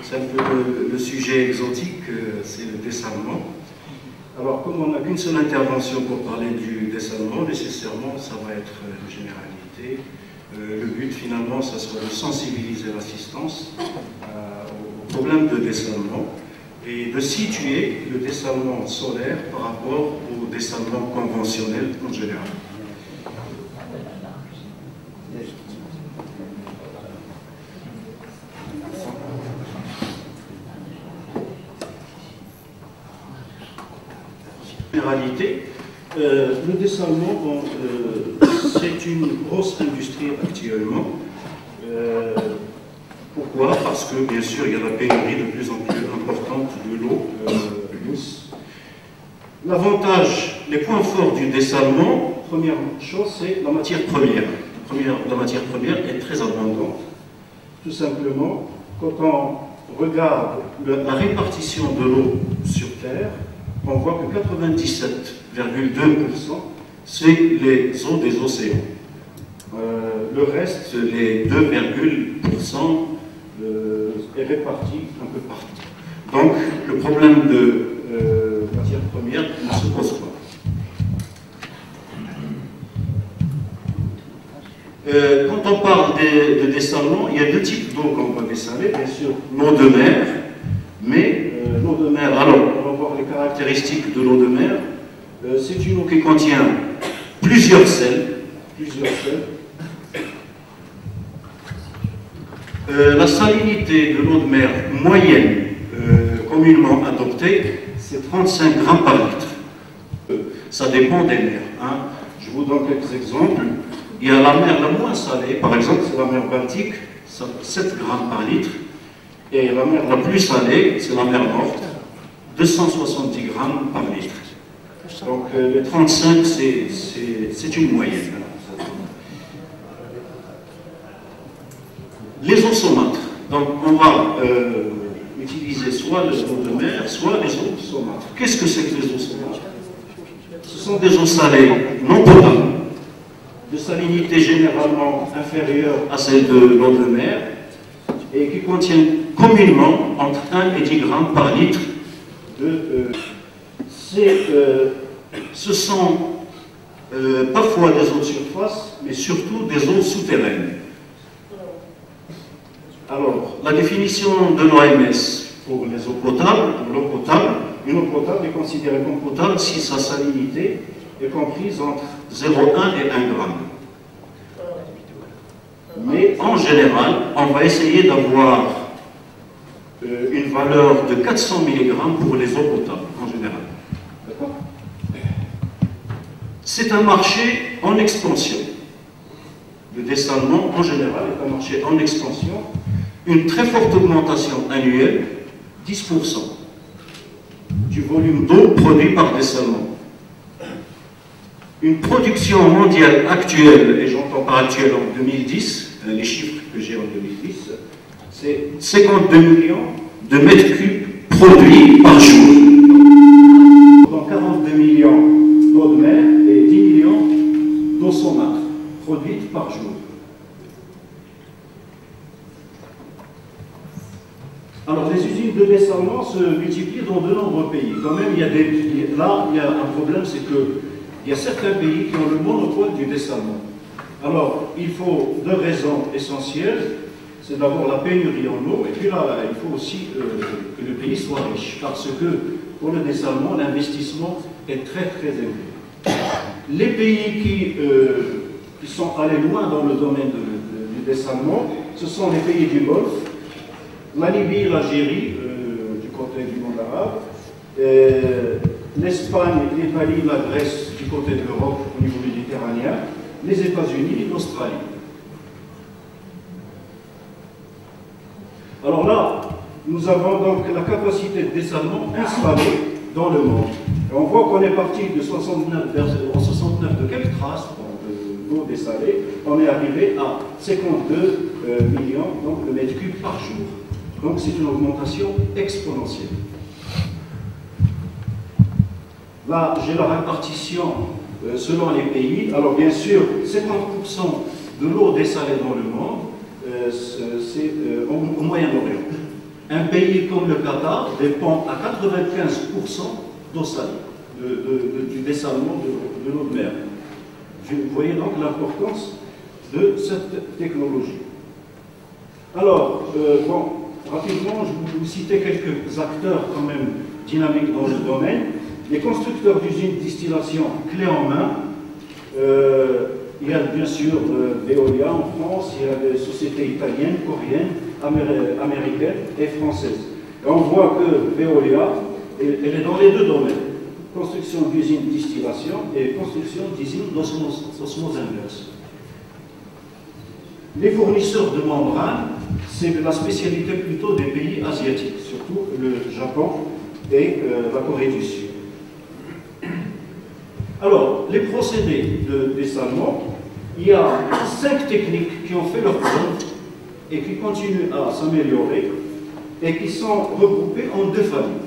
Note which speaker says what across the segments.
Speaker 1: c'est un peu le sujet exotique, c'est le dessalement. Alors, comme on n'a qu'une seule intervention pour parler du dessalement, nécessairement, ça va être une généralité. Le but, finalement, ça sera de sensibiliser l'assistance au problème de dessalement et de situer le dessalement solaire par rapport au dessalement conventionnel en général. Le dessalement, bon, c'est une grosse industrie actuellement. Pourquoi? Parce que, bien sûr, il y a la pénurie de plus en plus importante de l'eau douce. L'avantage, les points forts du dessalement, première chose, c'est la matière première. La matière première est très abondante. Tout simplement, quand on regarde la répartition de l'eau sur Terre, on voit que 97,2% c'est les eaux des océans. Le reste, les 2,% est réparti un peu partout. Donc, le problème de matière première ne se pose pas. Quand on parle de dessalement, il y a deux types d'eau qu'on va dessaler. Bien sûr, l'eau de mer, mais l'eau de mer, alors, on va voir les caractéristiques de l'eau de mer. C'est une eau qui contient plusieurs sels. La salinité de l'eau de mer moyenne, communément adoptée, c'est 35 grammes par litre. Ça dépend des mers. Hein. Je vous donne quelques exemples. Il y a la mer la moins salée, par exemple, c'est la mer Baltique, 7 grammes par litre. Et la mer la plus salée, c'est la mer Morte, 270 grammes par litre. Donc les 35, c'est une moyenne. Les eaux saumâtres. Donc on va utiliser soit les eaux de mer, soit les eaux saumâtres. Qu'est-ce que c'est que les eaux saumâtres? Ce sont des eaux salées non potables, de salinité généralement inférieure à celle de l'eau de mer, et qui contiennent communément entre 1 et 10 grammes par litre de... ce sont parfois des eaux de surface, mais surtout des eaux souterraines. Alors, la définition de l'OMS pour les eaux potables, une eau potable est considérée comme potable si sa salinité est comprise entre 0,1 et 1 gramme. Mais en général, on va essayer d'avoir une valeur de 400 mg pour les eaux potables, en général. D'accord? C'est un marché en expansion. Le dessalement, en général, est un marché en expansion. Une très forte augmentation annuelle, 10% du volume d'eau produit par dessalement. Une production mondiale actuelle, et j'entends par actuelle en 2010, les chiffres que j'ai en 2010, c'est 52 millions de mètres cubes produits par jour. Donc 42 millions d'eau de mer et 10 millions d'eau saumâtre produites par jour. Alors les usines de dessalement se multiplient dans de nombreux pays. Quand même, il y a un problème, c'est que il y a certains pays qui ont le monopole du dessalement. Alors, il faut deux raisons essentielles. C'est d'abord la pénurie en eau, et puis là, il faut aussi que le pays soit riche, parce que pour le dessalement, l'investissement est très très élevé. Les pays qui sont allés loin dans le domaine du dessalement, ce sont les pays du Golfe, la Libye, l'Algérie, du côté du monde arabe, l'Espagne, l'Italie, la Grèce du côté de l'Europe au niveau méditerranéen, les États-Unis et l'Australie. Alors là, nous avons donc la capacité de dessalement installée dans le monde. Et on voit qu'on est parti de 69 de quelques traces d'eau dessalée, on est arrivé à 52 millions donc, de mètres cubes par jour. Donc c'est une augmentation exponentielle. Là, j'ai la répartition selon les pays. Alors bien sûr, 50% de l'eau dessalée dans le monde, c'est au Moyen-Orient. Un pays comme le Qatar dépend à 95% d'eau salée, du dessalement de l'eau de mer. Vous voyez donc l'importance de cette technologie. Alors, bon, rapidement, je vais vous citer quelques acteurs quand même dynamiques dans le domaine. Les constructeurs d'usines de distillation clés en main. Il y a bien sûr Veolia en France, il y a des sociétés italiennes, coréennes, américaines et françaises. Et on voit que Veolia, elle est dans les deux domaines. Construction d'usines de distillation et construction d'usines d'osmose inverse. Les fournisseurs de membranes, c'est la spécialité plutôt des pays asiatiques, surtout le Japon et la Corée du Sud. Alors, les procédés de dessalement, il y a 5 techniques qui ont fait leur preuve et qui continuent à s'améliorer et qui sont regroupées en 2 familles.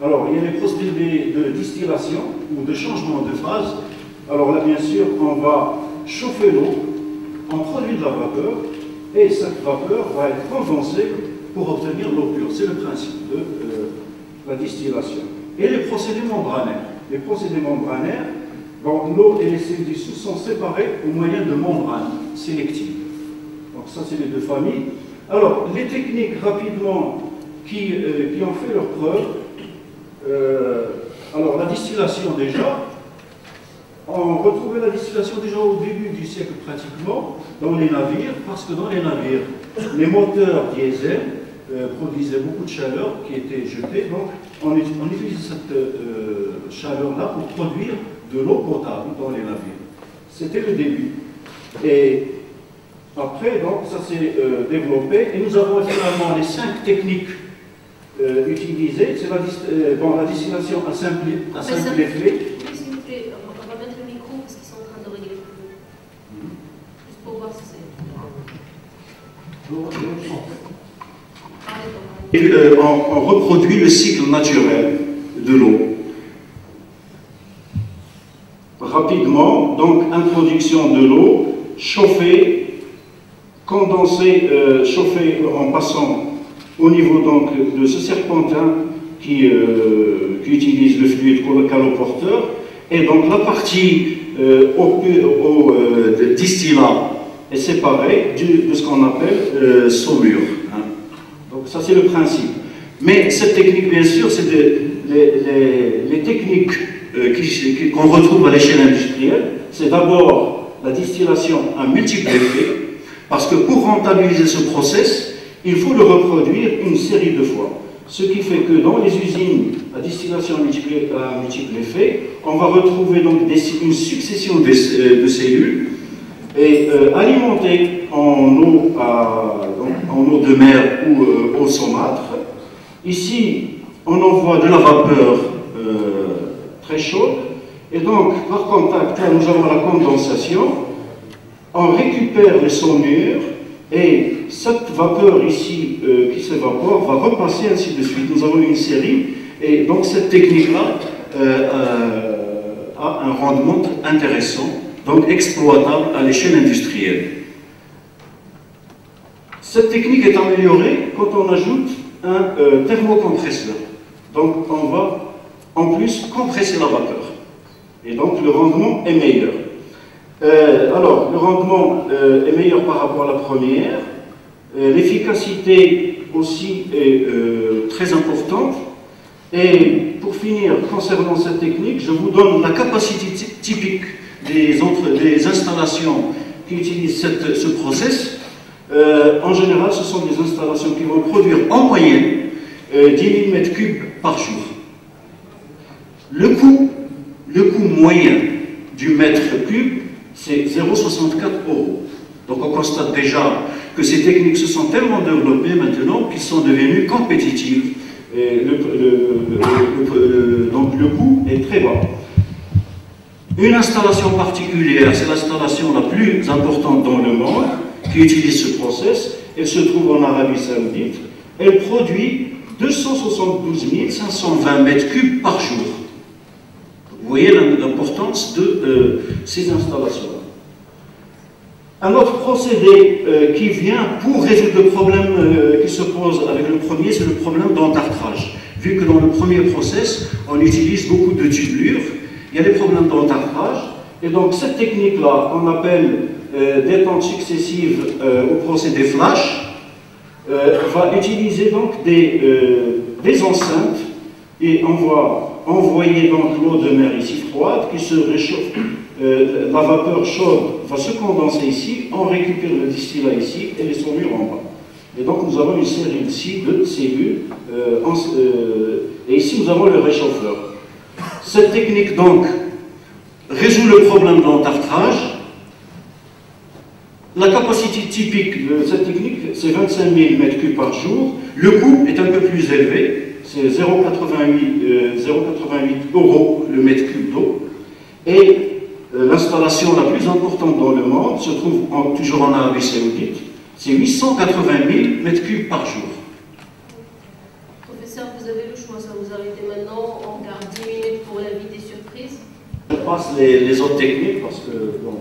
Speaker 1: Alors, il y a les procédés de distillation ou de changement de phase. Alors là, bien sûr, on va chauffer l'eau, on produit de la vapeur, et cette vapeur va être condensée pour obtenir l'eau pure. C'est le principe de la distillation. Et les procédés membranaires. Les procédés membranaires, bon, l'eau et les cellules dissous sont séparées au moyen de membranes sélectives. Donc ça, c'est les 2 familles. Alors, les techniques, rapidement, qui ont fait leur preuve. Alors, la distillation déjà, on retrouvait la distillation déjà au début du siècle pratiquement dans les navires, parce que dans les navires, les moteurs diesel produisaient beaucoup de chaleur qui était jetée, donc on utilisait cette chaleur-là pour produire de l'eau potable dans les navires. C'était le début. Et après, donc, ça s'est développé, et nous avons finalement les 5 techniques utilisées. C'est la distillation à simple effet.
Speaker 2: S'il vous plaît, on va mettre le micro parce qu'ils sont en train de régler le problème. Juste pour voir si c'est...
Speaker 1: Et on reproduit le cycle naturel de l'eau. Rapidement, donc introduction de l'eau, chauffer, condenser, chauffer en passant au niveau donc de ce serpentin qui utilise le fluide caloporteur, et donc la partie au distillat est séparée de ce qu'on appelle saumure. Hein. Donc ça c'est le principe. Mais cette technique, bien sûr, c'est les techniques qu'on retrouve à l'échelle industrielle. C'est d'abord la distillation à multiples effets, parce que pour rentabiliser ce process, il faut le reproduire une série de fois. Ce qui fait que dans les usines à distillation à multiples effets, on va retrouver donc une succession de cellules et alimentées en eau de mer ou eau saumâtre. Ici, on envoie de la vapeur très chaude, et donc par contact, là nous avons la condensation, on récupère les saumures, et cette vapeur ici qui s'évapore va repasser ainsi de suite. Nous avons une série, et donc cette technique-là a un rendement intéressant, donc exploitable à l'échelle industrielle. Cette technique est améliorée quand on ajoute un thermocompresseur. Donc on va en plus compresser la vapeur. Et donc le rendement est meilleur. Alors, le rendement est meilleur par rapport à la première. L'efficacité aussi est très importante. Et pour finir, concernant cette technique, je vous donne la capacité typique des installations qui utilisent ce process. En général, ce sont des installations qui vont produire en moyenne 10 000 m3 par jour. Le coût moyen du mètre cube, c'est 0,64 €. Donc on constate déjà que ces techniques se sont tellement développées maintenant qu'ils sont devenues compétitives. Et donc le coût est très bas. Une installation particulière, c'est l'installation la plus importante dans le monde qui utilise ce process. Elle se trouve en Arabie Saoudite. Elle produit 272 520 m3 par jour. Vous voyez l'importance de ces installations. Un autre procédé qui vient pour résoudre le problème qui se pose avec le premier, c'est le problème d'entartrage. Vu que dans le premier process, on utilise beaucoup de tubulures, il y a des problèmes d'entartrage. Et donc cette technique-là, qu'on appelle détente successive au procédé flash, va utiliser donc des enceintes, et on va envoyer donc l'eau de mer ici froide qui se réchauffe. La vapeur chaude va se condenser ici, on récupère le distillat ici et les saumures en bas. Et donc nous avons une série ici de cellules, et ici nous avons le réchauffeur. Cette technique donc résout le problème d'entartrage. La capacité typique de cette technique, c'est 25 000 m3 par jour. Le coût est un peu plus élevé, c'est 0,88 € le mètre cube d'eau. Et l'installation la plus importante dans le monde se trouve toujours en Arabie Saoudite, c'est 880 000 m3 par jour.
Speaker 2: Professeur, vous avez le choix, ça vous arrêtez maintenant, on garde 10 minutes pour l'invité surprise.
Speaker 1: Je passe les autres techniques parce que... Bon.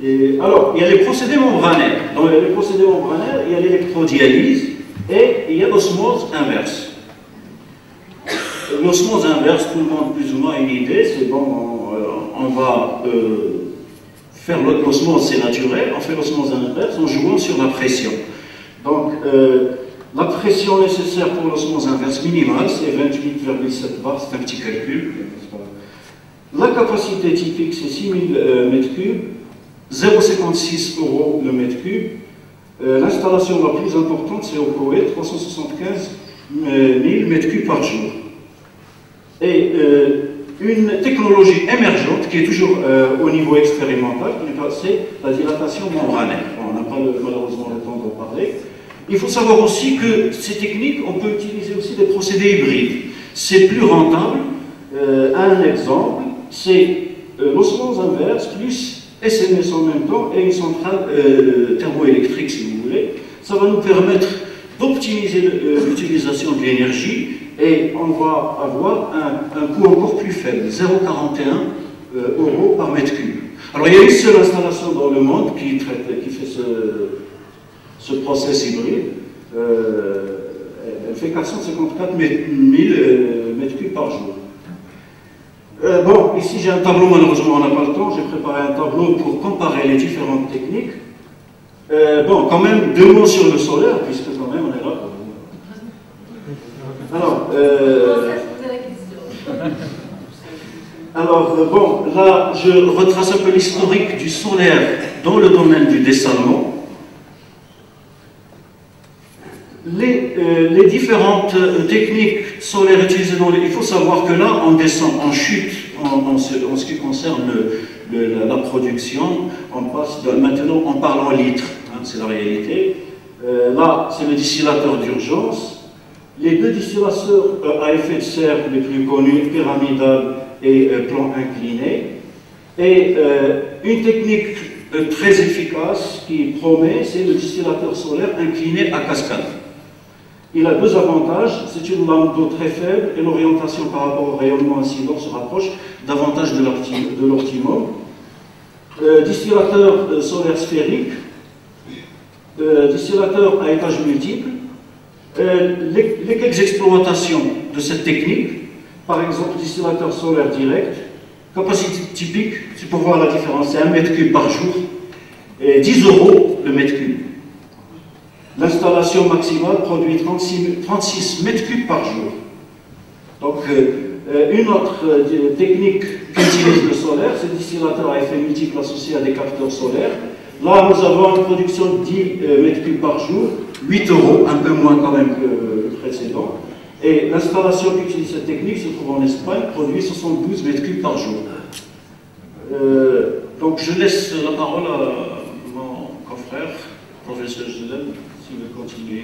Speaker 1: Et, alors, il y a les procédés membranaires. Dans les procédés membranaires, il y a l'électrodialyse et il y a l'osmose inverse. L'osmose inverse, tout le monde plus ou moins a une idée, c'est bon, on va faire l'osmose, c'est naturel, on fait l'osmose inverse en jouant sur la pression. Donc, la pression nécessaire pour l'osmose inverse minimale, c'est 28,7 bar, c'est un petit calcul. La capacité typique, c'est 6000 m3, 0,56 € le mètre cube. L'installation la plus importante, c'est au Koweït, 375 000 m3 par jour. Et une technologie émergente qui est toujours au niveau expérimental, c'est la dilatation membranaire. On n'a pas malheureusement le temps d'en parler. Il faut savoir aussi que ces techniques, on peut utiliser aussi des procédés hybrides. C'est plus rentable. Un exemple, c'est l'osmose inverse plus SMS en même temps et une centrale thermoélectrique, si vous voulez. Ça va nous permettre d'optimiser l'utilisation de l'énergie et on va avoir un coût encore plus faible, 0,41 € par mètre cube. Alors il y a une seule installation dans le monde qui fait ce process hybride. Elle fait 454 000 mètres cubes par jour. Bon, ici j'ai un tableau, malheureusement on n'a pas le temps, j'ai préparé un tableau pour comparer les différentes techniques. Bon, quand même, 2 mots sur le solaire, puisque quand même on est là. Alors, bon, là je retrace un peu l'historique du solaire dans le domaine du dessalement. Les différentes techniques solaires utilisées dans il faut savoir que là, on descend en chute en ce qui concerne la production. On passe maintenant, on parle en litres, hein, c'est la réalité. Là, c'est le distillateur d'urgence. Les deux distillateurs à effet de serre les plus connus, pyramidal et plan incliné. Et une technique très efficace qui promet, c'est le distillateur solaire incliné à cascade. Il a 2 avantages, c'est une lame d'eau très faible et l'orientation par rapport au rayonnement incident se rapproche davantage de l'optimum. Distillateur solaire sphérique, distillateur à étage multiple. Les quelques exploitations de cette technique, par exemple distillateur solaire direct, capacité typique, c'est pour voir la différence, c'est 1 m3 par jour et 10 € le mètre cube. L'installation maximale produit 36 m3 par jour. Donc, une autre technique qu'utilise le solaire, c'est le distillateur à effet multiple associé à des capteurs solaires. Là, nous avons une production de 10 m3 par jour, 8 €, un peu moins quand même que le précédent. Et l'installation qui utilise cette technique se trouve en Espagne, produit 72 m3 par jour. Donc, je laisse la parole à mon confrère, professeur Zelem, s'il veut continuer.